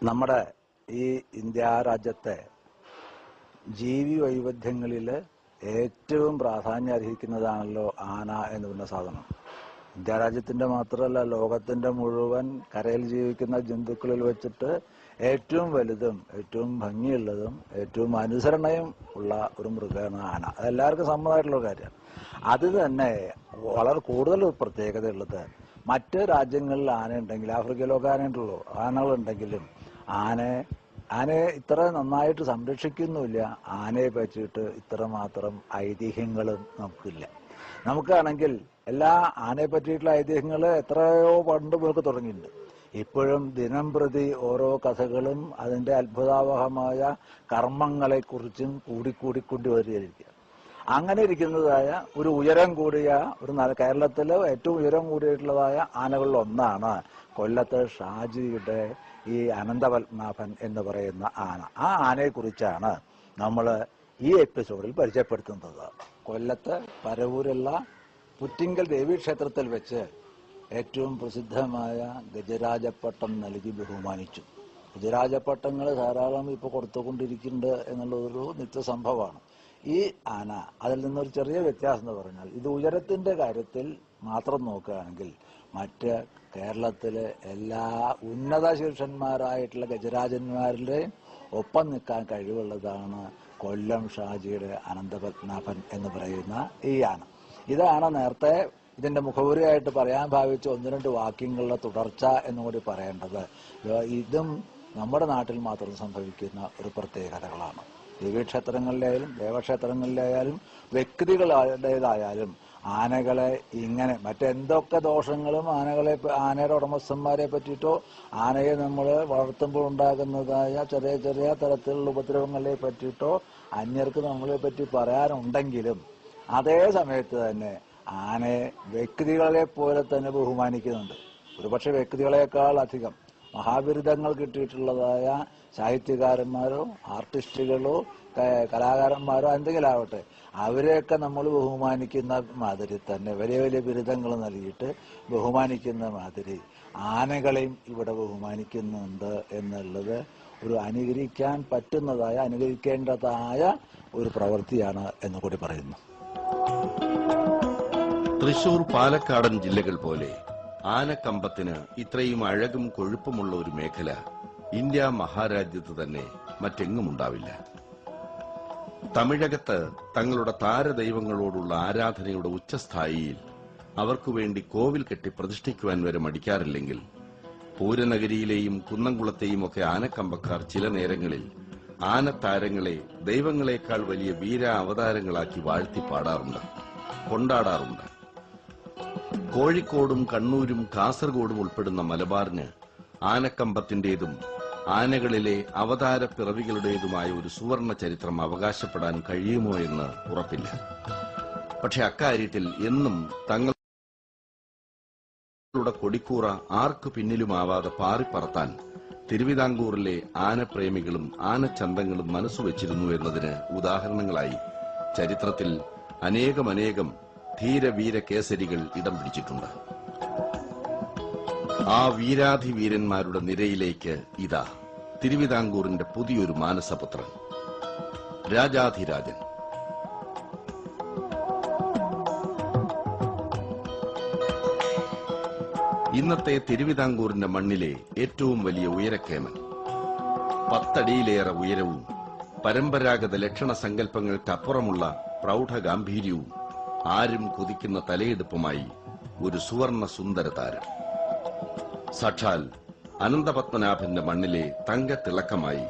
നമ്മുടെ ഈ ഇന്ത്യ രാജ്യത്തെ ജീവി വൈവിധ്യങ്ങളിൽ ഏറ്റവും പ്രാധാന്യം അർഹിക്കുന്നതാണല്ലോ ആന എന്ന് പറഞ്ഞ സാധനം. ഇന്ത്യ രാജ്യത്തിന്റെ മാത്രമല്ല, ലോകത്തിന്റെ മുഴുവൻ കരയിൽ ജീവിക്കുന്ന ജന്തുക്കളിൽ വെച്ചിട്ട് ഏറ്റവും വലുതും ഏറ്റവും ഭംഗിയുള്ളതും ഏറ്റവും അനുസരണയും ഉള്ള ഒരു മൃഗമാണ് ആന. അതെല്ലാവർക്കും സമ്മതമായിട്ടുള്ള കാര്യമാണ്. അത് തന്നെ വളരെ കൂടുതൽ പ്രത്യേകതയുള്ളത്, മറ്റ് രാജ്യങ്ങളിൽ ആനയുണ്ടെങ്കിൽ, ആഫ്രിക്കയിലൊക്കെ ആനയുണ്ടല്ലോ, ആനകളുണ്ടെങ്കിലും ആനയെ ഇത്ര നന്നായിട്ട് സംരക്ഷിക്കുന്നുമില്ല. ആനയെ പറ്റിയിട്ട് ഇത്രമാത്രം ഐതിഹ്യങ്ങളും നമുക്കില്ല. നമുക്കാണെങ്കിൽ എല്ലാ ആനയെ പറ്റിയിട്ടുള്ള ഐതിഹ്യങ്ങൾ എത്രയോ പണ്ട് മുതൽക്ക് തുടങ്ങിയിട്ടുണ്ട്. ഇപ്പോഴും ദിനം പ്രതി ഓരോ കഥകളും അതിന്റെ അത്ഭുതാവഹമായ കർമ്മങ്ങളെക്കുറിച്ചും കൂടിക്കൂടി വരികയായിരിക്കുക. അങ്ങനെ ഇരിക്കുന്നതായ ഒരു ഉയരം കൂടിയ കേരളത്തിലെ ഏറ്റവും ഉയരം കൂടിയിട്ടുള്ളതായ ആനകളിൽ ഒന്നാണ് കൊല്ലത്ത് ഷാജിയുടെ ഈ അനന്തപത്മനാഭൻ എന്ന് പറയുന്ന ആന. ആ ആനയെക്കുറിച്ചാണ് നമ്മൾ ഈ എപ്പിസോഡിൽ പരിചയപ്പെടുത്തുന്നത്. കൊല്ലത്ത് പരവൂരുള്ള പുറ്റിങ്കൽ ദേവീക്ഷേത്രത്തിൽ വെച്ച് ഏറ്റവും പ്രസിദ്ധമായ ഗജരാജപ്പട്ടം നൽകി ബഹുമാനിച്ചു. ഗജരാജപ്പട്ടങ്ങൾ ധാരാളം ഇപ്പോൾ കൊടുത്തുകൊണ്ടിരിക്കുന്നുണ്ട് എന്നുള്ളതൊരു നിത്യസംഭവമാണ്. ഈ ആന അതിൽ നിന്നൊരു ചെറിയ വ്യത്യാസം എന്ന് പറഞ്ഞാൽ, ഇത് ഉയരത്തിന്റെ കാര്യത്തിൽ മാത്രം നോക്കുകയാണെങ്കിൽ മറ്റ് കേരളത്തിലെ എല്ലാ ഉന്നത ശീർഷന്മാരായിട്ടുള്ള ഗജരാജന്മാരുടെ ഒപ്പം നിൽക്കാൻ കഴിവുള്ളതാണ് കൊല്ലം ഷാജിയുടെ അനന്തപത്മനാഭൻ എന്ന് പറയുന്ന ഈ ആന. ഇതാണ് നേരത്തെ ഇതിന്റെ മുഖവുരയായിട്ട് പറയാൻ ഭാവിച്ച ഒന്ന് രണ്ട് വാക്യങ്ങളുടെ തുടർച്ച എന്നുകൂടി പറയേണ്ടത്. ഇതും നമ്മുടെ നാട്ടിൽ മാത്രം സംഭവിക്കുന്ന ഒരു പ്രത്യേകതകളാണ്. ദേവീക്ഷേത്രങ്ങളിലായാലും ദേവക്ഷേത്രങ്ങളിലായാലും വ്യക്തികളുടേതായാലും ആനകളെ ഇങ്ങനെ മറ്റെന്തൊക്കെ ദോഷങ്ങളും ആനയുടെ ഉടമസ്ഥന്മാരെ പറ്റിയിട്ടോ ആനയെ നമ്മൾ വളർത്തുമ്പോൾ ഉണ്ടാകുന്നതായ ചെറിയ ചെറിയ തരത്തിലുള്ള ഉപദ്രവങ്ങളെ പറ്റിയിട്ടോ അന്യർക്ക് നമ്മളെ പറ്റി പറയാനുണ്ടെങ്കിലും അതേ സമയത്ത് തന്നെ ആനയെ വ്യക്തികളെ പോലെ തന്നെ ബഹുമാനിക്കുന്നുണ്ട്. ഒരുപക്ഷെ വ്യക്തികളെക്കാൾ അധികം മഹാബിരുദങ്ങൾ കിട്ടിയിട്ടുള്ളതായ സാഹിത്യകാരന്മാരോ ആർട്ടിസ്റ്റുകളോ കലാകാരന്മാരോ എന്തെങ്കിലും ആവട്ടെ, അവരെയൊക്കെ നമ്മൾ ബഹുമാനിക്കുന്ന മാതിരി തന്നെ വലിയ വലിയ ബിരുദങ്ങൾ നൽകിയിട്ട് ബഹുമാനിക്കുന്ന മാതിരി ആനകളെയും ഇവിടെ ബഹുമാനിക്കുന്നുണ്ട് എന്നുള്ളത് ഒരു അനുകരിക്കാൻ പറ്റുന്നതായ അനുകരിക്കേണ്ടതായ ഒരു പ്രവൃത്തിയാണ് എന്ന് കൂടി പറയുന്നു. തൃശൂർ, പാലക്കാടൻ ജില്ലകൾ പോലെ ആനക്കമ്പത്തിന് ഇത്രയും അഴകും കൊഴുപ്പുമുള്ള ഒരു മേഖല ഇന്ത്യ മഹാരാജ്യത്ത് തന്നെ മറ്റെങ്ങും ഉണ്ടാവില്ല. തമിഴകത്ത് തങ്ങളുടെ താരദൈവങ്ങളോടുള്ള ആരാധനയുടെ ഉച്ചസ്ഥായിയിൽ അവർക്കുവേണ്ടി കോവിൽ കെട്ടി പ്രതിഷ്ഠിക്കുവാൻ വരെ മടിക്കാറില്ലെങ്കിൽ, പൂരനഗരിയിലെയും കുന്നംകുളത്തെയും ഒക്കെ ആനക്കമ്പക്കാർ ചില നേരങ്ങളിൽ ആനത്താരങ്ങളെ ദൈവങ്ങളെക്കാൾ വലിയ വീര അവതാരങ്ങളാക്കി വാഴ്ത്തി പാടാറുണ്ട്, കൊണ്ടാടാറുണ്ട്. കോഴിക്കോടും കണ്ണൂരും കാസർഗോഡും ഉൾപ്പെടുന്ന മലബാറിന് ആനക്കമ്പത്തിന്റേതും ആനകളിലെ അവതാര പിറവികളുടേതുമായ ഒരു സുവർണ ചരിത്രം അവകാശപ്പെടാൻ കഴിയുമോ എന്ന് ഉറപ്പില്ല. പക്ഷെ അക്കാര്യത്തിൽ എന്നും തങ്ങളുടെ കൊടിക്കൂറ ആർക്കു പിന്നിലുമാവാതെ പാറിപ്പറത്താൻ തിരുവിതാംകൂറിലെ ആനപ്രേമികളും ആനച്ചന്തങ്ങളും മനസ്സുവെച്ചിരുന്നു എന്നതിന് ഉദാഹരണങ്ങളായി ചരിത്രത്തിൽ അനേകം ധീരവീര കേസരികൾ ഇടം പിടിച്ചിട്ടുണ്ട്. ആ വീരാധിവീരന്മാരുടെ നിരയിലേക്ക് ഇതാ തിരുവിതാംകൂറിന്റെ പുതിയൊരു മാനസപുത്രൻ, രാജാധിരാജൻ. ഇന്നത്തെ തിരുവിതാംകൂറിന്റെ മണ്ണിലെ ഏറ്റവും വലിയ ഉയരക്കേമൻ, 10 അടിയിലേറെ ഉയരവും പരമ്പരാഗത ലക്ഷണ സങ്കല്പങ്ങൾക്കപ്പുറമുള്ള പ്രൗഢഗാംഭീര്യവും ആരും കൊതിക്കുന്ന തലയെടുപ്പുമായി ഒരു സുവർണ സുന്ദര താരം. സാക്ഷാൽ അനന്തപത്മനാഭന്റെ മണ്ണിലെ തങ്കത്തിളക്കമായി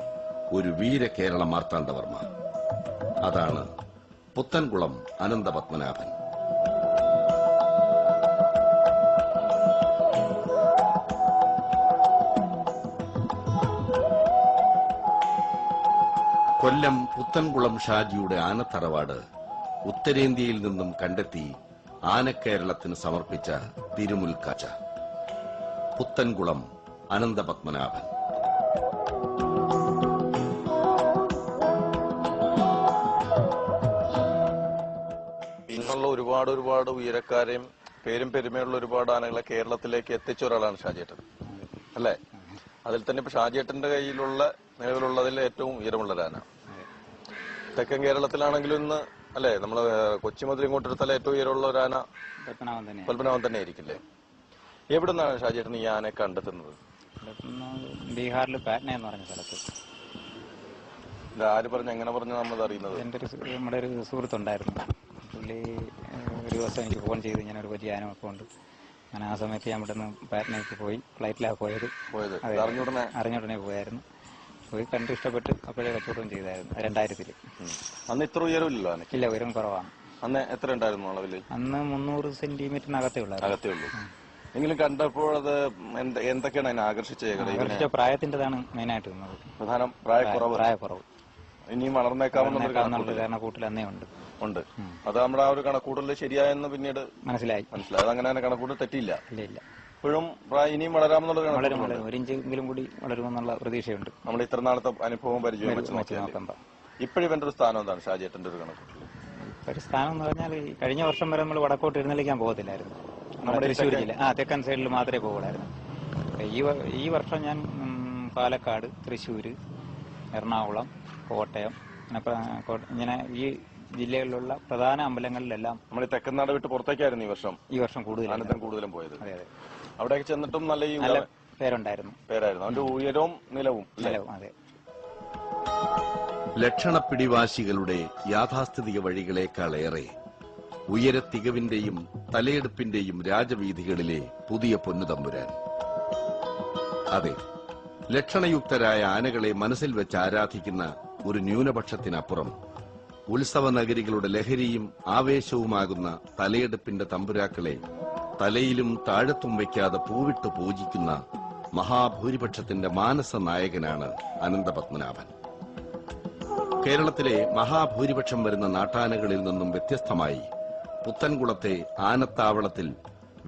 ഒരു വീര കേരള മാർത്താണ്ഡവർമ്മ. അതാണ് പുത്തൻകുളം അനന്തപത്മനാഭൻ. കൊല്ലം പുത്തൻകുളം ഷാജിയുടെ ആനത്തറവാട് ഉത്തരേന്ത്യയിൽ നിന്നും കണ്ടെത്തി ആനക്കേരളത്തിന് സമർപ്പിച്ച തിരുമുൽക്കാഴ്ച പുത്തൻകുളം അനന്തപത്മനാഭൻ. ഇന്നുള്ള ഒരുപാട് ഉയരക്കാരെയും പേരും പെരുമയുള്ള ഒരുപാട് ആനകളെ കേരളത്തിലേക്ക് എത്തിച്ച ഒരാളാണ് ഷാജിയേട്ടൻ, അല്ലേ? അതിൽ തന്നെ ഇപ്പൊ ഷാജിയേട്ടന്റെ കയ്യിലുള്ള നിലവിലുള്ളതിൽ ഏറ്റവും ഉയരമുള്ള ഒരു ആന. തെക്കൻ കേരളത്തിലാണെങ്കിലും ഇന്ന് അല്ലെ നമ്മള് കൊച്ചി മുതൽ ഇങ്ങോട്ടെടുത്താൽ ഏറ്റവും ഉയരമുള്ള ഒരു ആന പത്മനാഭൻ തന്നെ ആയിരിക്കില്ലേ? എവിടുന്നാണ് ഷാജിയേട്ടൻ ഈ ആനയെ കണ്ടെത്തുന്നത്? ബീഹാറിൽ പാറ്റ്ന എന്ന് പറഞ്ഞ സ്ഥലത്ത്. ഇത് ആര് പറഞ്ഞു, എങ്ങനെ പറഞ്ഞു നമ്മളത് അറിയുന്നത്? നമ്മുടെ ഒരു സുഹൃത്തുണ്ടായിരുന്നു. പുള്ളി ഒരു ദിവസം എനിക്ക് ഫോൺ ചെയ്ത് ഇങ്ങനെ ഒരു വലിയ ആന ഉണ്ട്. ഞാൻ ആ സമയത്ത് ഞാൻ ഇവിടെ നിന്ന് പാറ്റ്നയ്ക്ക് പോയി. ഫ്ലൈറ്റിലാണ് പോയത്. അറിഞ്ഞുടനെ പോയായിരുന്നു. പോയി കണ്ട് ഇഷ്ടപ്പെട്ട് അപ്പോഴേ കച്ചവടം ചെയ്തായിരുന്നു 2000-ൽ. അന്ന് ഇത്ര ഉയരമില്ലല്ലോ? ഇല്ല, ഉയരം കുറവാണ്. അന്ന് എത്ര ഉണ്ടായിരുന്നു അളവില്? അന്ന് 300 സെന്റിമീറ്ററിനകത്തേ ഉള്ളൂ. എങ്കിലും കണ്ടപ്പോൾ അത് എന്തൊക്കെയാണ് അതിനെ ആകർഷിച്ച? പ്രായത്തിന്റേതാണ് മെയിനായിട്ട് വന്നത്. പ്രധാനം പ്രായക്കുറവ്. ഇനിയും വളർന്നേക്കാവുന്ന കൂട്ടിൽ അന്നേ ഉണ്ട്. അത് നമ്മുടെ ആ ഒരു കണക്കൂട്ടൽ ശരിയായെന്ന് പിന്നീട് മനസ്സിലായി. അതങ്ങനെ തന്നെ കണക്കൂട്ടൽ തെറ്റിയില്ല. ഇല്ല. ഇപ്പോഴും ഇനിയും വളരാമെന്നുള്ള ഒരു ഇഞ്ചെങ്കിലും കൂടി വളരുമെന്നുള്ള പ്രതീക്ഷയുണ്ട്. നമ്മൾ ഇത്ര നാളത്തെ അനുഭവം പരിചയം വെച്ച് നോക്കുമ്പോൾ ഇപ്പോഴും ഇവന്റെ ഒരു സ്ഥാനം എന്താണ് ഷാജിയേട്ടന്റെ ഒരു കണക്കൂട്ടൽ? ഒരു സ്ഥാനം എന്ന് പറഞ്ഞാൽ കഴിഞ്ഞ വർഷം വരെ നമ്മൾ വടക്കോട്ട് എഴുന്നള്ളിക്കാൻ പോകത്തില്ലായിരുന്നു. നമ്മുടെ തൃശ്ശൂർ ജില്ല തെക്കൻ സൈഡിൽ മാത്രമേ പോകുള്ളായിരുന്നു. ഈ വർഷം ഞാൻ പാലക്കാട്, തൃശ്ശൂര്, എറണാകുളം, കോട്ടയം ഇങ്ങനെ ഈ ജില്ലകളിലുള്ള പ്രധാന അമ്പലങ്ങളിലെല്ലാം നമ്മൾ തെക്കനാട് വിട്ട് പുറത്തേക്കായിരുന്നു ഈ വർഷം കൂടുതലും പോയത്. അവിടേക്ക് ചെന്നിട്ടും നല്ല പേരുണ്ടായിരുന്നു. അതിന്റെ ഉയരവും നിലവും. അതെ. ലക്ഷണപ്പിടിവാശികളുടെ യാഥാസ്ഥിതിക വഴികളേക്കാളേറെ ഉയരത്തികവിന്റെയും തലയെടുപ്പിന്റെയും രാജവീഥികളിലെ പുതിയ പൊന്നുതമ്പുരാൻ. അതെ, ലക്ഷണയുക്തരായ ആനകളെ മനസ്സിൽ വെച്ച് ആരാധിക്കുന്ന ഒരു ന്യൂനപക്ഷത്തിനപ്പുറം ഉത്സവ നഗരികളുടെ ലഹരിയും ആവേശവുമാകുന്ന തലയെടുപ്പിന്റെ തമ്പുരാക്കളെ തലയിലും താഴത്തും വയ്ക്കാതെ പൂവിട്ട് പൂജിക്കുന്ന മഹാഭൂരിപക്ഷത്തിന്റെ മാനസ നായകനാണ് അനന്തപത്മനാഭൻ. കേരളത്തിലെ മഹാഭൂരിപക്ഷം വരുന്ന നാട്ടാനകളിൽ നിന്നും വ്യത്യസ്തമായി പുത്തൻകുളത്തെ ആനത്താവളത്തിൽ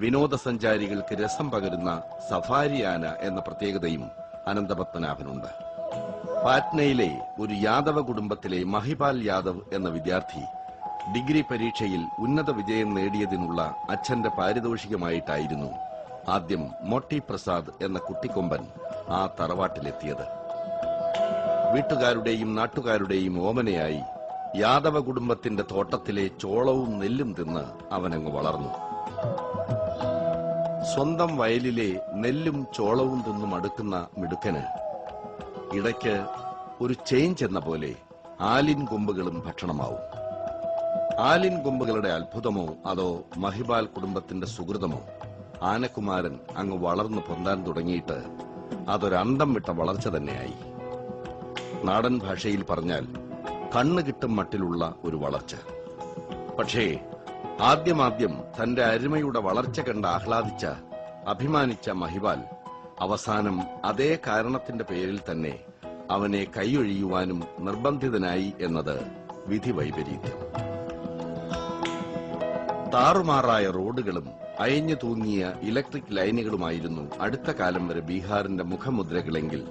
വിനോദസഞ്ചാരികൾക്ക് രസം പകരുന്ന സഫാരി ആന എന്ന പ്രത്യേകതയും അനന്തപത്മനാഭനുണ്ട്. പാറ്റ്നയിലെ ഒരു യാദവ കുടുംബത്തിലെ മഹിപാൽ യാദവ് എന്ന വിദ്യാർത്ഥി ഡിഗ്രി പരീക്ഷയിൽ ഉന്നത വിജയം നേടിയതിനുള്ള അച്ഛന്റെ പാരിതോഷികമായിട്ടായിരുന്നു ആദ്യം മോട്ടി പ്രസാദ് എന്ന കുട്ടിക്കൊമ്പൻ ആ തറവാട്ടിലെത്തിയത്. വീട്ടുകാരുടെയും നാട്ടുകാരുടെയും ഓമനയായി യാദവ കുടുംബത്തിന്റെ തോട്ടത്തിലെ ചോളവും നെല്ലും തിന്ന് അവനങ്ങ് വളർന്നു. സ്വന്തം വയലിലെ നെല്ലും ചോളവും തിന്നും അടുക്കുന്ന മിടുക്കന് ഇടയ്ക്ക് ഒരു ചേഞ്ച് എന്ന പോലെ ആലിൻ കൊമ്പുകളും ഭക്ഷണമാവും. ആലിൻ കൊമ്പുകളുടെ അത്ഭുതമോ അതോ മഹിപാൽ കുടുംബത്തിന്റെ സുഹൃതമോ, ആനക്കുമാരൻ അങ്ങ് വളർന്നു പൊന്താൻ തുടങ്ങിയിട്ട് അതൊരന്തം വിട്ട വളർച്ച തന്നെയായി. നാടൻ ഭാഷയിൽ പറഞ്ഞാൽ കണ്ണ് കിട്ടും മട്ടിലുള്ള ഒരു വളർച്ച. പക്ഷേ ആദ്യമാദ്യം തന്റെ അരുമയുടെ വളർച്ച കണ്ട് ആഹ്ലാദിച്ച അഭിമാനിച്ച മഹിപാൽ അവസാനം അതേ കാരണത്തിന്റെ പേരിൽ തന്നെ അവനെ കൈയൊഴിയുവാനും നിർബന്ധിതനായി എന്നത് വിധി വൈപരീത്യം. താറുമാറായ റോഡുകളും അയഞ്ഞു തൂങ്ങിയ ഇലക്ട്രിക് ലൈനുകളുമായിരുന്നു അടുത്ത കാലം വരെ ബീഹാറിന്റെ മുഖമുദ്രകളെങ്കിൽ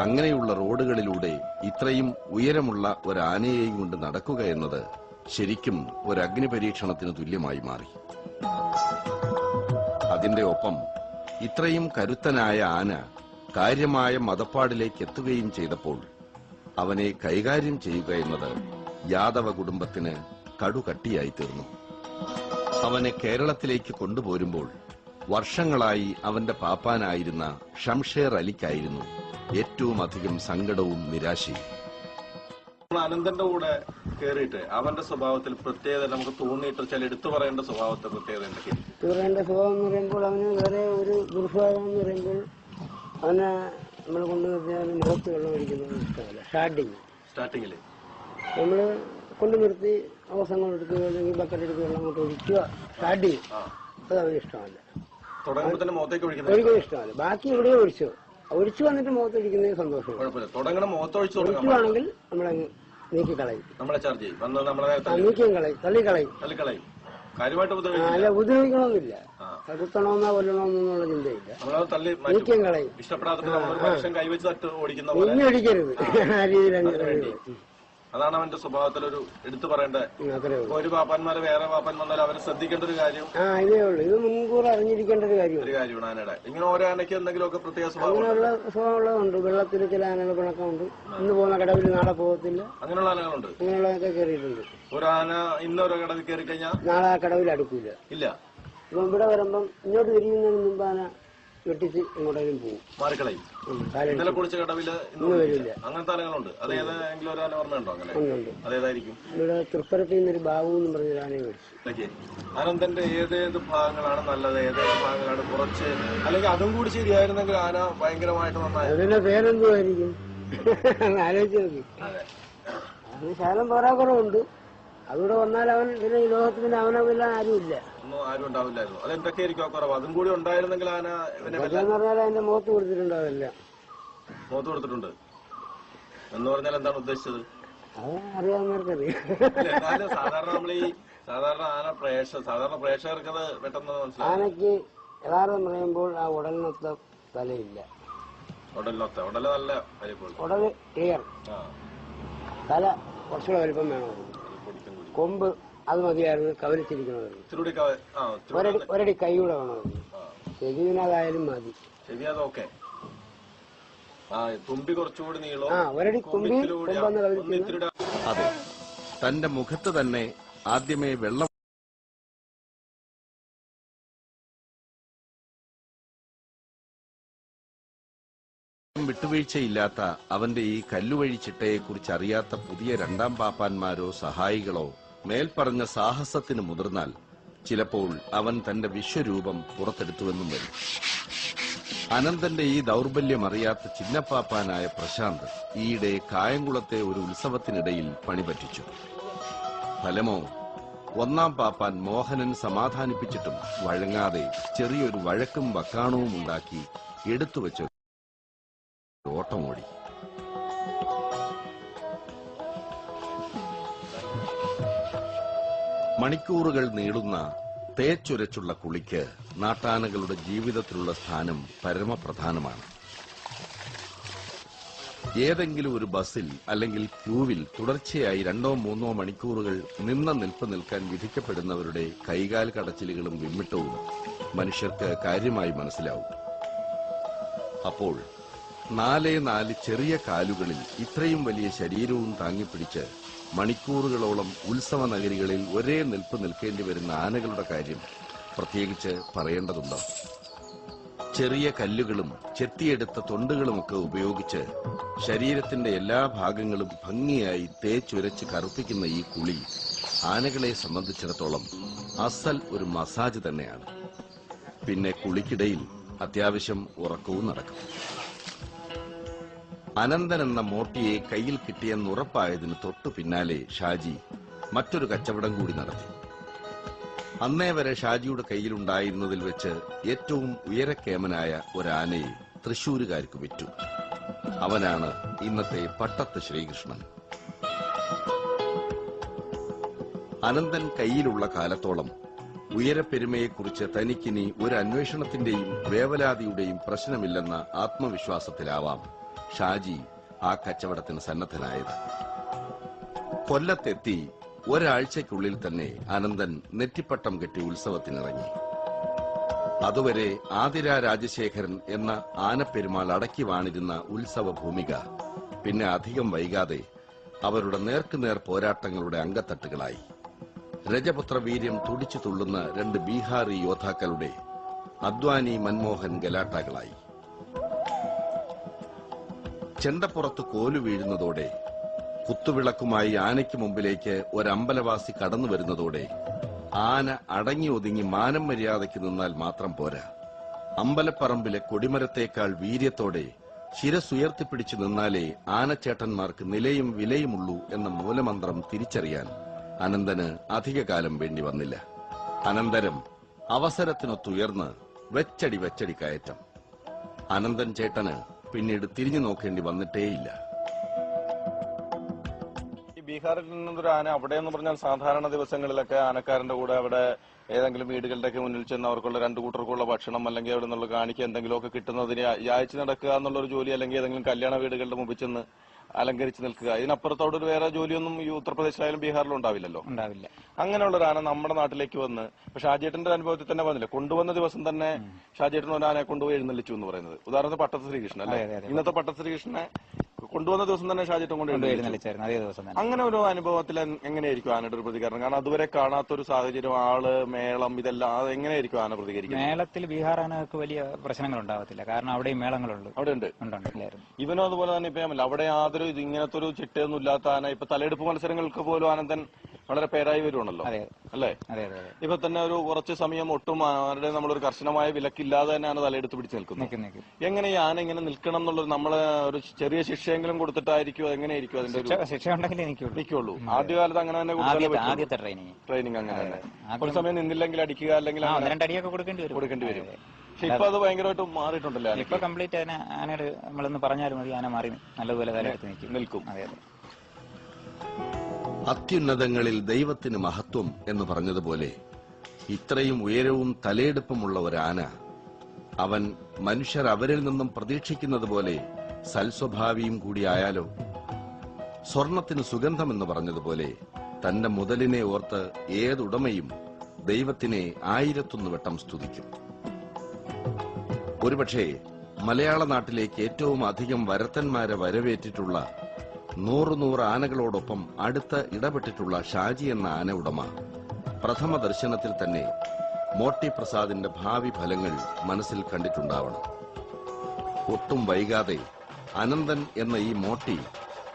അങ്ങനെയുള്ള റോഡുകളിലൂടെ ഇത്രയും ഉയരമുള്ള ഒരു ആനയെയും കൊണ്ട് നടക്കുക എന്നത് ശരിക്കും ഒരു അഗ്നിപരീക്ഷണത്തിന് തുല്യമായി മാറി. അതിന്റെ ഒപ്പം ഇത്രയും കരുത്തനായ ആന കാര്യമായ മതപ്പാടിലേക്ക് എത്തുകയും ചെയ്തപ്പോൾ അവനെ കൈകാര്യം ചെയ്യുക എന്നത് യാദവ കുടുംബത്തിന് കടുകട്ടിയായി തീർന്നു. അവനെ കേരളത്തിലേക്ക് കൊണ്ടുപോരുമ്പോൾ വർഷങ്ങളായി അവന്റെ പാപ്പാനായിരുന്ന ഷംഷേർ അലിക്കായിരുന്നു ഏറ്റവും അധികം സങ്കടവും നിരാശയും. അനന്തന്റെ കൂടെ കേറിയിട്ട് അവന്റെ സ്വഭാവത്തിൽ പ്രത്യേകത നമുക്ക് തോന്നിയിട്ട് ചില എടുത്തു പറയേണ്ട സ്വഭാവത്തെ പ്രത്യേകത എന്തൊക്കെയാണ്? പറയേണ്ട സ്വഭാവം എന്ന് പറയുമ്പോൾ അവന് വേറെ ഒരു ദുർസ്വഭാവം എന്ന് പറയുമ്പോൾ അവനെ നമ്മൾ കൊണ്ടുനിർത്തിയാൽ മുഖത്ത് വെള്ളം ഒഴിക്കുന്നത് ഇഷ്ടമല്ല. സ്റ്റാർട്ടിങ്ങില് നമ്മള് കൊണ്ടു നിർത്തി അവസരങ്ങൾ എടുക്കുക അല്ലെങ്കിൽ ബക്കറ്റ് എടുത്ത് വെള്ളം അങ്ങോട്ട് ഒഴിക്കുക സ്റ്റാർട്ടിങ്, അത് അവന് ഇഷ്ടമല്ല. തുടങ്ങുമ്പോൾ തന്നെ മുഖത്തേക്ക് ഒഴിക്കുന്നത് ഇഷ്ടമല്ല. ബാക്കി എവിടെയോ ഒഴിച്ചു വന്നിട്ട് മുഖത്തൊഴിക്കുന്നത് സന്തോഷം. ഒഴിക്കുവാണെങ്കിൽ നമ്മളങ്ങ് നീക്കിക്കളയും, നീക്കിയും കളയും, തള്ളിക്കളയും. അല്ല, ഉപദ്രവിക്കണമെന്നില്ല, കുത്തണമെന്നോ കൊല്ലണമെന്നുള്ള ചിന്തയില്ല. നീക്കിയും കളയും. ഇനി ഒഴിക്കരുത് ആ രീതിയിൽ. അതാണ് അവന്റെ സ്വഭാവത്തിലൊരു എടുത്തു പറയേണ്ട. അത്രേ ഉള്ളൂ. ഒരു പാപ്പാന്മാര് വേറെ പാപ്പൻ വന്നാൽ അവരെ ശ്രദ്ധിക്കേണ്ട ഒരു കാര്യം. ഇതേ ഉള്ളൂ. ഇത് മുൻകൂർ അറിഞ്ഞിരിക്കേണ്ട ഒരു കാര്യമാണ് ആനയുടെ. ഇങ്ങനെ ഓരോ ആനയ്ക്ക് എന്തെങ്കിലുമൊക്കെ പ്രത്യേക അങ്ങനെയുള്ള സ്വഭാവമുള്ളതുണ്ട്. വെള്ളത്തിൽ ചില ആനകൾ പിണക്കമുണ്ട്. ഇന്ന് പോകുന്ന കടവിൽ നാളെ പോകത്തില്ല. അങ്ങനെയുള്ള ആനകളുണ്ട്. അങ്ങനെയുള്ളതൊക്കെ കയറിയിട്ടുണ്ട്. ഒരു ആന ഇന്നൊരു കടവിൽ കയറി കഴിഞ്ഞാൽ നാളെ ആ കടവിൽ അടുക്കില്ല. ഇല്ല. ഇപ്പം ഇവിടെ വരുമ്പം ഇങ്ങോട്ട് തിരിയുന്നതിന് മുമ്പ് ആന വെട്ടിച്ച് ഇങ്ങോട്ടേലും പോകും, മാറിക്കളയും. ഇന്നലെ കുളിച്ച കടവില് ഇന്ന് വരില്ല. അങ്ങനത്തെ ആനകളുണ്ട്. അത് ഏതെങ്കിലും ഒരു ആന ഓർമ്മയുണ്ടോ? അങ്ങനെ ഉണ്ട്. അതേതായിരിക്കും? ഇവിടെ തൃപ്പരത്തിൽ നിന്നൊരു ബാബു എന്ന് പറഞ്ഞൊരു ആനയെ മേടിച്ചു. അനന്തന്റെ ഏതേത് ഭാഗങ്ങളാണ് നല്ലത്, ഏതേത് ഭാഗങ്ങളാണ് കുറച്ച്, അല്ലെങ്കിൽ അതും കൂടി ശരിയായിരുന്നെങ്കിൽ ആന ഭയങ്കരമായിട്ട് നന്നായി. അതിന്റെ പേരെന്തുമായിരിക്കും ആലോചിച്ച് നോക്കി. അതിന് ശാലം പോരാക്കുറവുണ്ട്. അതുകൂടെ വന്നാൽ അവൻ പിന്നെ ഈ ലോകത്ത് പിന്നെ അവനല്ല ആരുമില്ല, ഒന്നും ആരും ഉണ്ടാവില്ലായിരുന്നു. അതെന്തൊക്കെയായിരിക്കും ആ കുറവ്? അതും കൂടി ഉണ്ടായിരുന്നെങ്കിൽ ആന എന്ന് പറഞ്ഞാൽ അതിന്റെ മുഖത്ത് കൊടുത്തിട്ടുണ്ടാവില്ല. മുഖത്ത് കൊടുത്തിട്ടുണ്ട് എന്ന് പറഞ്ഞാൽ എന്താണ് ഉദ്ദേശിച്ചത്? അത് അറിയാവുന്നവർക്കറിയാം. സാധാരണ നമ്മൾ ഈ സാധാരണ പ്രേക്ഷകർക്ക് അത് പെട്ടെന്ന് മനസ്സിലാവും. ആനയ്ക്ക് യഥാർത്ഥം പറയുമ്പോൾ ആ ഉടലിനൊത്ത തലയില്ല. ഉടല് നല്ല വലിപ്പം, ഉടല് ക്ലിയർ, തല കുറച്ചുകൂടെ വലിപ്പം വേണമായിരുന്നു. കൊമ്പ് അത് മതിയായിരുന്നു കവലിച്ചിരിക്കണമായിരുന്നു. ഒരടി കൈയൂടെ വേണമായിരുന്നു. ചെവിനതായാലും മതി. തുമ്പി കുറച്ചുകൂടി നീളോ, ഒരടി തുമ്പി കൊമ്പെന്ന് കവലിച്ചിരുന്ന. അതെ, തന്റെ മുഖത്ത് തന്നെ ആദ്യമേ വെള്ളം വിട്ടുവീഴ്ചയില്ലാത്ത അവന്റെ ഈ കല്ലുവഴി ചിട്ടയെക്കുറിച്ച് അറിയാത്ത പുതിയ രണ്ടാം പാപ്പാന്മാരോ സഹായികളോ മേൽപ്പറഞ്ഞ സാഹസത്തിന് മുതിർന്നാൽ ചിലപ്പോൾ അവൻ തന്റെ വിശ്വരൂപം പുറത്തെടുത്തുവെന്നും വരും. അനന്തന്റെ ഈ ദൗർബല്യം അറിയാത്ത ചിന്നപ്പാപ്പാനായ പ്രശാന്ത് ഈയിടെ കായംകുളത്തെ ഒരു ഉത്സവത്തിനിടയിൽ പണിപറ്റിച്ചു. ഫലമോ, ഒന്നാം പാപ്പാൻ മോഹനൻ സമാധാനിപ്പിച്ചിട്ടും വഴങ്ങാതെ ചെറിയൊരു വഴക്കും വക്കാണവും ഉണ്ടാക്കി എടുത്തുവെച്ച ഓട്ടമോടി. മണിക്കൂറുകൾ നീളുന്ന തേച്ചുരച്ചുള്ള കുളിക്ക് നാട്ടാനകളുടെ ജീവിതത്തിലുള്ള സ്ഥാനം പരമപ്രധാനമാണ്. ഏതെങ്കിലും ഒരു ബസ്സിൽ അല്ലെങ്കിൽ ക്യൂവിൽ തുടർച്ചയായി 2-3 മണിക്കൂറുകൾ നിന്ന നിൽപ്പ് നിൽക്കാൻ വിധിക്കപ്പെടുന്നവരുടെ കൈകാൽ കടച്ചിലുകളും വിമ്മിട്ടവും മനുഷ്യർക്ക് കാര്യമായി മനസ്സിലാവും. അപ്പോൾ 4 ചെറിയ കാലുകളിൽ ഇത്രയും വലിയ ശരീരവും താങ്ങിപ്പിടിച്ച് മണിക്കൂറുകളോളം ഉത്സവ നഗരികളിൽ ഒരേ നിൽപ്പ് നിൽക്കേണ്ടി വരുന്ന ആനകളുടെ കാര്യം പ്രത്യേകിച്ച് പറയേണ്ടതുണ്ടോ? ചെറിയ കല്ലുകളും ചെത്തിയെടുത്ത തൊണ്ടുകളുമൊക്കെ ഉപയോഗിച്ച് ശരീരത്തിന്റെ എല്ലാ ഭാഗങ്ങളും ഭംഗിയായി തേച്ചുരച്ച് കറുപ്പിക്കുന്ന ഈ കുളി ആനകളെ സംബന്ധിച്ചിടത്തോളം അസൽ ഒരു മസാജ് തന്നെയാണ്. പിന്നെ കുളിക്കിടയിൽ അത്യാവശ്യം ഉറക്കവും നടക്കും. അനന്തൻ എന്ന മോട്ടിയെ കയ്യിൽ കിട്ടിയെന്നുറപ്പായതിന് തൊട്ടു പിന്നാലെ ഷാജി മറ്റൊരു കച്ചവടം കൂടി നടത്തി. അന്നേ വരെ ഷാജിയുടെ കയ്യിലുണ്ടായിരുന്നതിൽ വെച്ച് ഏറ്റവും ഉയരക്കേമനായ ഒരാനയെ തൃശൂരുകാർക്ക് വിറ്റു. അവനാണ് ഇന്നത്തെ പട്ടത്ത് ശ്രീകൃഷ്ണൻ. അനന്തൻ കയ്യിലുള്ള കാലത്തോളം ഉയരപ്പെരുമയെക്കുറിച്ച് തനിക്കിനി ഒരു അന്വേഷണത്തിന്റെയും വേവലാതിയുടെയും പ്രശ്നമില്ലെന്ന ആത്മവിശ്വാസത്തിലാവാം ഷാജി ആ കച്ചവടത്തിന് സന്നദ്ധനായത്. കൊല്ലത്തെത്തി ഒരാഴ്ചയ്ക്കുള്ളിൽ തന്നെ അനന്തൻ നെറ്റിപ്പട്ടം കെട്ടി ഉത്സവത്തിനിറങ്ങി. അതുവരെ ആതിര രാജശേഖരൻ എന്ന ആനപ്പെരുമാൾ അടക്കി വാണിരുന്ന ഉത്സവ ഭൂമിക പിന്നെ അധികം വൈകാതെ അവരുടെ നേർക്കുനേർ പോരാട്ടങ്ങളുടെ അങ്കത്തട്ടുകളായി. രജപുത്ര വീര്യം തുടിച്ചു തുള്ളുന്ന 2 ബീഹാറി യോദ്ധാക്കളുടെ അദ്വാനി മൻമോഹൻ ഗലാട്ടകളായി. ചെണ്ടപ്പുറത്ത് കോലു വീഴുന്നതോടെ, കുത്തുവിളക്കുമായി ആനയ്ക്ക് മുമ്പിലേക്ക് ഒരമ്പലവാസി കടന്നു വരുന്നതോടെ ആന അടങ്ങി ഒതുങ്ങി മാനം മര്യാദയ്ക്ക് നിന്നാൽ മാത്രം പോരാ. അമ്പലപ്പറമ്പിലെ കൊടിമരത്തേക്കാൾ വീര്യത്തോടെ ശിരസുയർത്തിപ്പിടിച്ചു നിന്നാലേ ആനച്ചേട്ടന്മാർക്ക് നിലയും വിലയുമുള്ളൂ എന്ന മൂലമന്ത്രം തിരിച്ചറിയാൻ അനന്തന് അധികകാലം വേണ്ടി വന്നില്ല. അനന്തരം അവസരത്തിനൊത്തുയർന്ന് വെച്ചടി കയറ്റം. അനന്തൻ ചേട്ടന് പിന്നീട് തിരിഞ്ഞു നോക്കേണ്ടി വന്നിട്ടേയില്ല. ഈ ബീഹാറിൽ നിന്നൊരു ആന അവിടെ എന്ന് പറഞ്ഞാൽ സാധാരണ ദിവസങ്ങളിലൊക്കെ ആനക്കാരന്റെ കൂടെ അവിടെ ഏതെങ്കിലും വീടുകളുടെയൊക്കെ മുന്നിൽ ചെന്ന് അവർക്കുള്ള 2 കൂട്ടർക്കുള്ള ഭക്ഷണം അല്ലെങ്കിൽ അവിടെ നിന്നുള്ള കാണിക്കുക എന്തെങ്കിലുമൊക്കെ കിട്ടുന്നതിന് യാചിച്ച് നടക്കുക എന്നുള്ളൊരു ജോലി, അല്ലെങ്കിൽ ഏതെങ്കിലും കല്യാണ വീടുകളുടെ മുമ്പിൽ ചെന്ന് അലങ്കരിച്ച് നിൽക്കുക. ഇതിനപ്പുറത്തോടൊരു വേറെ ജോലിയൊന്നും ഈ ഉത്തർപ്രദേശിലായാലും ബീഹാറിലും ഉണ്ടാവില്ലല്ലോ. ഉണ്ടാവില്ല. അങ്ങനെയുള്ള ഒരു ആന നമ്മുടെ നാട്ടിലേക്ക് വന്ന്, പക്ഷെ ഷാജിയേട്ടന്റെ അനുഭവത്തിൽ തന്നെ പറഞ്ഞില്ല, കൊണ്ടുവന്ന ദിവസം തന്നെ ഷാജിയേട്ടൻ ഒരു ആനയെ കൊണ്ടുപോയി എഴുന്നള്ളിച്ചു എന്ന് പറയുന്നത്. ഉദാഹരണത്തിന് പട്ടത്ത് ശ്രീകൃഷ്ണൻ അല്ലെ, ഇന്നത്തെ പട്ടത്ത് ശ്രീകൃഷ്ണനെ കൊണ്ടുവന്ന ദിവസം തന്നെ ഷാജിയേട്ടൻ കൊണ്ട് എഴുന്നള്ളിച്ചായിരുന്നു അതേ ദിവസം തന്നെ. അങ്ങനെ ഒരു അനുഭവത്തിൽ എങ്ങനെയായിരിക്കും ആനയുടെ ഒരു പ്രതികരണം? കാരണം അതുവരെ കാണാത്തൊരു സാഹചര്യം, ആള്, മേളം, ഇതെല്ലാം അത് എങ്ങനെയായിരിക്കും ആന പ്രതികരിക്കുന്നത്? മേളത്തിൽ ബീഹാർ ആനകൾക്ക് വലിയ പ്രശ്നങ്ങൾ ഉണ്ടാവത്തില്ല, കാരണം അവിടെയും മേളങ്ങളുണ്ട്. അവിടെ ഉണ്ട്. ഇവനും അതുപോലെ തന്നെ ഇപ്പൊ അവിടെ യാതൊരു ഇങ്ങനത്തെ ഒരു ചിട്ടയൊന്നും ഇല്ലാത്ത ആന ഇപ്പൊ തലയെടുപ്പ് മത്സരങ്ങൾക്ക് പോലും ആനന്ദൻ വളരെ പേരായി വരുവാണല്ലോ അല്ലേ? ഇപ്പൊ തന്നെ ഒരു കുറച്ച് സമയം ഒട്ടും ആരുടെ നമ്മളൊരു കർശനമായ വിലക്കില്ലാതെ തന്നെ ആന തലയെടുത്ത് പിടിച്ച് നിൽക്കുന്നു. എങ്ങനെ ഈ ആന ഇങ്ങനെ നിൽക്കണം എന്നുള്ളത് നമ്മള് ഒരു ചെറിയ ശിക്ഷയെങ്കിലും കൊടുത്തിട്ടായിരിക്കും? എങ്ങനെയായിരിക്കും അതിന്റെ ശിക്ഷ ഉണ്ടെങ്കിലേ നിൽക്കുള്ളൂ. ആദ്യകാലത്ത് അങ്ങനെ തന്നെ ആദ്യത്തെ ട്രെയിനിങ് അങ്ങനെ തന്നെ ഒരു സമയം നിന്നില്ലെങ്കിൽ അടിക്കുക, അല്ലെങ്കിൽ രണ്ടടിയൊക്കെ കൊടുക്കേണ്ടി വരും. പക്ഷെ ഇപ്പൊ അത് ഭയങ്കരമായിട്ട് മാറിയിട്ടുണ്ടല്ലോ. ഇപ്പൊ കംപ്ലീറ്റ് ആനയുടെ നമ്മളൊന്ന് പറഞ്ഞാലും മതി, ആന മാറി നല്ലതുപോലെ തലയെടുത്ത് നിൽക്കും. അതെ. അത്യുന്നതങ്ങളിൽ ദൈവത്തിന് മഹത്വം എന്ന് പറഞ്ഞതുപോലെ ഇത്രയും ഉയരവും തലയെടുപ്പുമുള്ള ഒരാന, അവൻ മനുഷ്യർ അവരിൽ നിന്നും പ്രതീക്ഷിക്കുന്നത് പോലെ സൽസ്വഭാവിയും കൂടിയായാലോ? സ്വർണത്തിന് സുഗന്ധമെന്ന് പറഞ്ഞതുപോലെ തന്റെ മുതലിനെ ഓർത്ത് ഏതുടമയും ദൈവത്തിനെ 1001 വട്ടം സ്തുതിക്കും. ഒരുപക്ഷെ മലയാള നാട്ടിലേക്ക് ഏറ്റവും അധികം വരത്തന്മാരെ വരവേറ്റിട്ടുള്ള 100 ആനകളോടൊപ്പം അടുത്ത് ഇടപെട്ടിട്ടുള്ള ഷാജി എന്ന ആന ഉടമ പ്രഥമ ദർശനത്തിൽ തന്നെ മോട്ടി പ്രസാദിന്റെ ഭാവി ഫലങ്ങൾ മനസ്സിൽ കണ്ടിട്ടുണ്ടാവണം. ഒട്ടും വൈകാതെ അനന്തൻ എന്ന ഈ മോട്ടി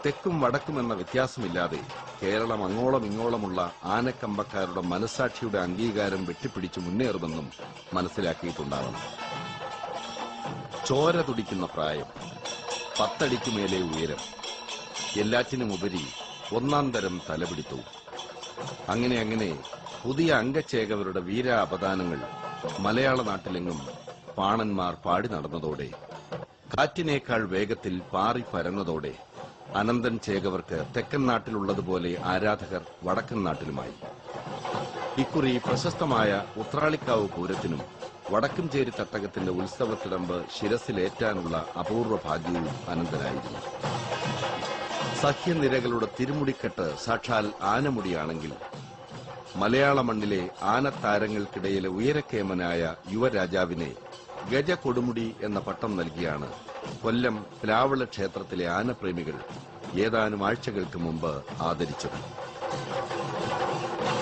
തെക്കും വടക്കും എന്ന വ്യത്യാസമില്ലാതെ കേരളം അങ്ങോളം ഇങ്ങോളമുള്ള ആനക്കമ്പക്കാരുടെ മനസ്സാക്ഷിയുടെ അംഗീകാരം വെട്ടിപ്പിടിച്ചു മുന്നേറുമെന്നും മനസ്സിലാക്കിയിട്ടുണ്ടാവണം. ചോര തുടിക്കുന്ന പ്രായം, 10 അടിക്കുമേലെ ഉയരം, എല്ലാറ്റിനുമുപരി 1-ാം തരം തലപിടിത്തവും. അങ്ങനെ പുതിയ അംഗച്ചേകവരുടെ വീരാപദാനങ്ങൾ മലയാള നാട്ടിലെങ്ങും പാണന്മാർ പാടി നടന്നതോടെ, കാറ്റിനേക്കാൾ വേഗത്തിൽ പാറി പരന്നതോടെ അനന്തൻ ചേകവർക്ക് തെക്കൻ നാട്ടിലുള്ളതുപോലെ ആരാധകർ വടക്കൻ നാട്ടിലുമായി. ഇക്കുറി പ്രശസ്തമായ ഉത്രാളിക്കാവ് പൂരത്തിനും വടക്കഞ്ചേരി തട്ടകത്തിന്റെ ഉത്സവത്തിടമ്പ് ശിരസിലേറ്റാനുള്ള അപൂർവ ഭാഗ്യവും അനന്തനായിരുന്നു. സഹ്യനിരകളുടെ തിരുമുടിക്കെട്ട് സാക്ഷാൽ ആനമുടിയാണെങ്കിൽ, മലയാള മണ്ണിലെ ആനത്താരങ്ങൾക്കിടയിലെ ഉയരക്കേമനായ യുവരാജാവിനെ ഗജകൊടുമുടി എന്ന പട്ടം നൽകിയാണ് കൊല്ലം പ്ലാവള ക്ഷേത്രത്തിലെ ആനപ്രേമികൾ ഏതാനും ആഴ്ചകൾക്ക് മുമ്പ് ആദരിച്ചത്.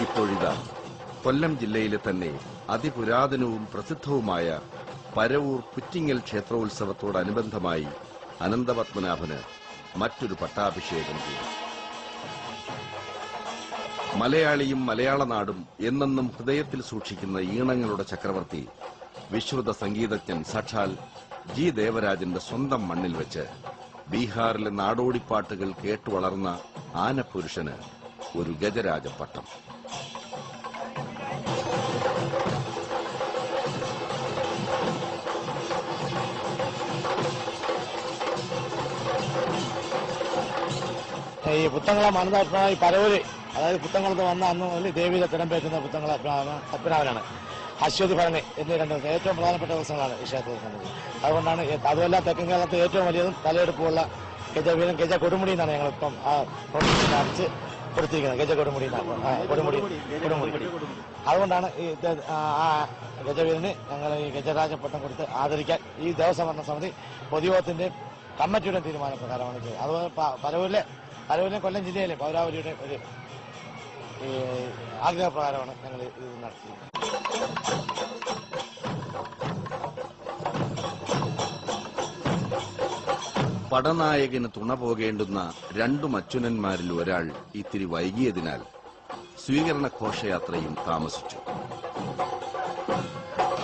ഇപ്പോഴിതാ കൊല്ലം ജില്ലയിലെ തന്നെ അതിപുരാതനവും പ്രസിദ്ധവുമായ പരവൂർ പുറ്റിങ്ങൽ ക്ഷേത്രോത്സവത്തോടനുബന്ധമായി അനന്തപത്മനാഭന് മറ്റൊരു പട്ടാഭിഷേകം കൂടി. മലയാളിയും മലയാള നാടും എന്നെന്നും ഹൃദയത്തിൽ സൂക്ഷിക്കുന്ന ഈണങ്ങളുടെ ചക്രവർത്തി, വിശ്രുത സംഗീതജ്ഞൻ സാക്ഷാൽ ജി ദേവരാജന്റെ സ്വന്തം മണ്ണിൽ വെച്ച് ബീഹാറിലെ നാടോടിപ്പാട്ടുകൾ കേട്ടുവളർന്ന ആനപുരുഷന് ഒരു ഗജരാജ പട്ടം. ഈ പുത്തങ്കളം അനന്തപത്മനാഭൻ പരവൂര്, അതായത് പുത്തങ്കളത്ത് വന്ന അന്ന് മുതൽ ദേവിയുടെ തിടമ്പേറ്റുന്ന പുത്തങ്കള പത്മനാഭനാണ്. അശ്വതി ഭരണി എന്നീ 2 ദിവസം ഏറ്റവും പ്രധാനപ്പെട്ട ദിവസങ്ങളാണ് ഈ ക്ഷേത്രത്തിൽ. അതുകൊണ്ടാണ് അതുമല്ല തെക്കൻ കേരളത്തിൽ ഏറ്റവും വലിയതും തലയെടുപ്പുള്ള ഗജവീരൻ ഗജ കൊടുമുടി എന്നാണ് ഞങ്ങളിപ്പം അടിച്ച് കൊടുത്തിരിക്കുന്നത്. ഗജ കൊടുമുടി കൊടുമുടി. അതുകൊണ്ടാണ് ഈ ഗജവീരന് ഞങ്ങൾ ഈ ഗജരാജപട്ടം കൊടുത്ത് ആദരിക്കാൻ ഈ ദേവസ്വം ഭരണസമിതി പൊതുയോഗത്തിന്റെ കമ്മിറ്റിയുടെ തീരുമാനപ്രകാരമാണ് ചെയ്തത്. അതുപോലെ പരവൂരിലെ കൊല്ലം ജില്ലയിലെ പൗരാവലിയുടെ ഒരു ആഗ്രഹപ്രകാരമാണ് ഞങ്ങൾ ഇത് നടത്തിയത്. പടനായകന് തുണ പോകേണ്ടുന്ന 2 മച്ചുനന്മാരിൽ ഒരാൾ ഇത്തിരി വൈകിയതിനാൽ സ്വീകരണ ഘോഷയാത്രയും താമസിച്ചു.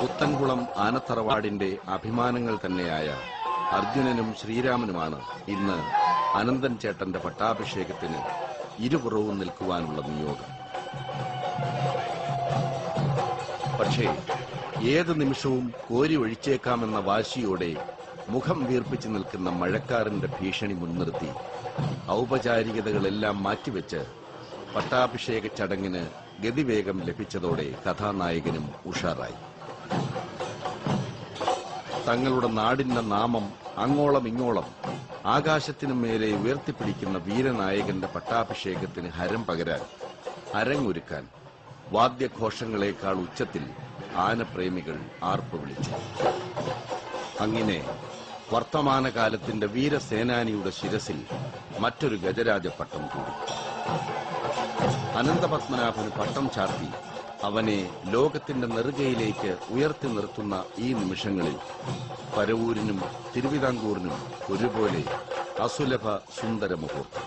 പുത്തൻകുളം ആനത്തറവാടിന്റെ അഭിമാനങ്ങൾ തന്നെയായ അർജുനനും ശ്രീരാമനുമാണ് ഇന്ന് അനന്തൻ ചേട്ടന്റെ പട്ടാഭിഷേകത്തിന് ഇരുപുറവും നിൽക്കുവാനുള്ള നിയോഗം. പക്ഷേ ഏത് നിമിഷവും കോരി ഒഴിച്ചേക്കാമെന്ന വാശിയോടെ മുഖം വീർപ്പിച്ചു നിൽക്കുന്ന മഴക്കാരന്റെ ഭീഷണി മുൻനിർത്തി ഔപചാരികതകളെല്ലാം മാറ്റിവെച്ച് പട്ടാഭിഷേക ചടങ്ങിന് ഗതിവേഗം ലഭിച്ചതോടെ കഥാനായകനും ഉഷാറായി. തങ്ങളുടെ നാടിന്റെ നാമം അങ്ങോളം ഇങ്ങോളം ആകാശത്തിനു മേലെ ഉയർത്തിപ്പിടിക്കുന്ന വീരനായകന്റെ പട്ടാഭിഷേകത്തിന് ഹരം പകരാൻ അരങ്ങൊരുക്കാൻ വാദ്യഘോഷങ്ങളെക്കാൾ ഉച്ചത്തിൽ ആനപ്രേമികൾ ആർപ്പ് വിളിച്ചു. അങ്ങനെ വർത്തമാനകാലത്തിന്റെ വീരസേനാനിയുടെ ശിരസിൽ മറ്റൊരു ഗജരാജപട്ടം കൂടി. അനന്തപത്മനാഭന് പട്ടം ചാർത്തി അവനെ ലോകത്തിന്റെ നെറുകയിലേക്ക് ഉയർത്തി നിർത്തുന്ന ഈ നിമിഷങ്ങളിൽ പരവൂരിനും തിരുവിതാംകൂറിനും ഒരുപോലെ അസുലഭ സുന്ദര മുഹൂർത്തം.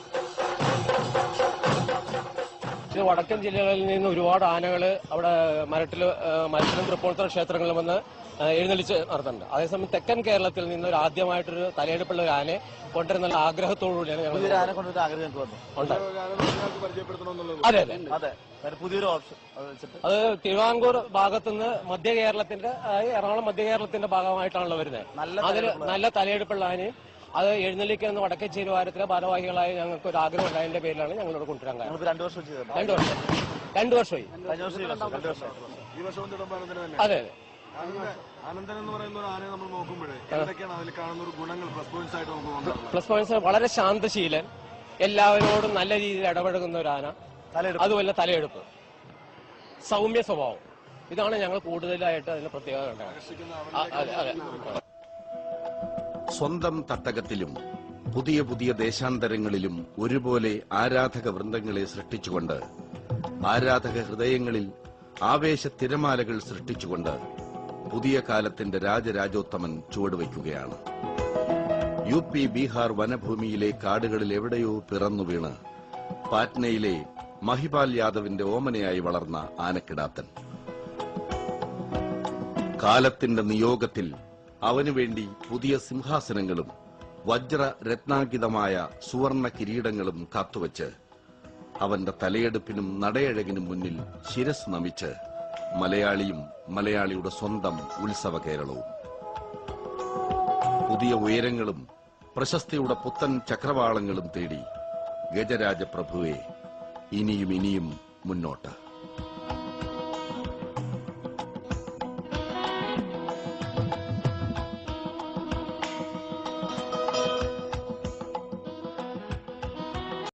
വടക്കൻ ജില്ലകളിൽ നിന്ന് ഒരുപാട് ആനകൾ അവിടെ മരട്ടിലും തൃപ്പൂണിത്തുറ ക്ഷേത്രങ്ങളിൽ വന്ന് എഴുന്നള്ളിച്ച് നടത്തുന്നുണ്ട്. അതേസമയം തെക്കൻ കേരളത്തിൽ നിന്ന് ഒരു ആദ്യമായിട്ടൊരു തലയെടുപ്പുള്ള ഒരു ആനയെ കൊണ്ടുവരുന്ന ആഗ്രഹത്തോടുകൂടിയാണ് ഞങ്ങൾ അതെ അതെ പുതിയൊരു ഓപ്ഷൻ. അത് തിരുവിതാംകൂർ ഭാഗത്തുനിന്ന് മധ്യ കേരളത്തിന്റെ എറണാകുളം മധ്യ കേരളത്തിന്റെ ഭാഗമായിട്ടാണല്ലോ വരുന്നത്. അതിൽ നല്ല തലയെടുപ്പുള്ള ആനയും അത് എഴുന്നള്ളിക്കുന്ന വടക്കേ ചേരുവാരത്തിലെ ഭാരവാഹികളായി ഞങ്ങൾക്ക് ഒരു ആഗ്രഹം ഉണ്ടായതിന്റെ പേരിലാണ് ഞങ്ങളോട് കൊണ്ടുവരാൻ കാരണം. 2 വർഷമായി. അതെ അതെ. അനന്തൻ എന്ന് പറയുന്ന ഒരു ആനയെ നമ്മൾ നോക്കുമ്പോഴേ എന്തൊക്കെയാണ് അതിൽ കാണുന്ന ഒരു ഗുണങ്ങൾ പ്ലസ് പോയിന്റ്സ് ആയിട്ട് നമുക്ക് പ്ലസ് പോയിന്റ്സ് വളരെ ശാന്തശീലൻ, എല്ലാവരോടും നല്ല രീതിയിൽ ഇടപഴകുന്ന ഒരു ആന, അതുപോലെ തലയെടുപ്പ്, സൗമ്യ സ്വഭാവം, ഇതാണ് ഞങ്ങൾ കൂടുതലായിട്ട് അതിന് പ്രത്യേകത കണ്ടത്. സ്വന്തം തട്ടകത്തിലും പുതിയ പുതിയ ദേശാന്തരങ്ങളിലും ഒരുപോലെ ആരാധക വൃന്ദങ്ങളെ സൃഷ്ടിച്ചുകൊണ്ട്, ആരാധക ഹൃദയങ്ങളിൽ ആവേശ തിരമാലകൾ സൃഷ്ടിച്ചുകൊണ്ട് പുതിയ കാലത്തിന്റെ രാജരാജോത്തമൻ ചുവടുവയ്ക്കുകയാണ്. UP ബീഹാർ വനഭൂമിയിലെ കാടുകളിൽ എവിടെയോ പിറന്നു വീണ് പാറ്റ്നയിലെ മഹിപാൽ യാദവിന്റെ ഓമനയായി വളർന്ന ആനക്കിടാത്തൻ. കാലത്തിന്റെ നിയോഗത്തിൽ അവനുവേണ്ടി പുതിയ സിംഹാസനങ്ങളും വജ്ര രത്നാങ്കിതമായ സുവർണ കിരീടങ്ങളും കാത്തുവച്ച് അവന്റെ തലയെടുപ്പിനും നടയഴകിനും മുന്നിൽ ശിരസ് നമിച്ച് മലയാളിയും മലയാളിയുടെ സ്വന്തം ഉത്സവ കേരളവും. പുതിയ ഉയരങ്ങളും പ്രശസ്തിയുടെ പുത്തൻ ചക്രവാളങ്ങളും തേടി ഗജരാജപ്രഭുവെ ഇനിയും ഇനിയും മുന്നോട്ട്.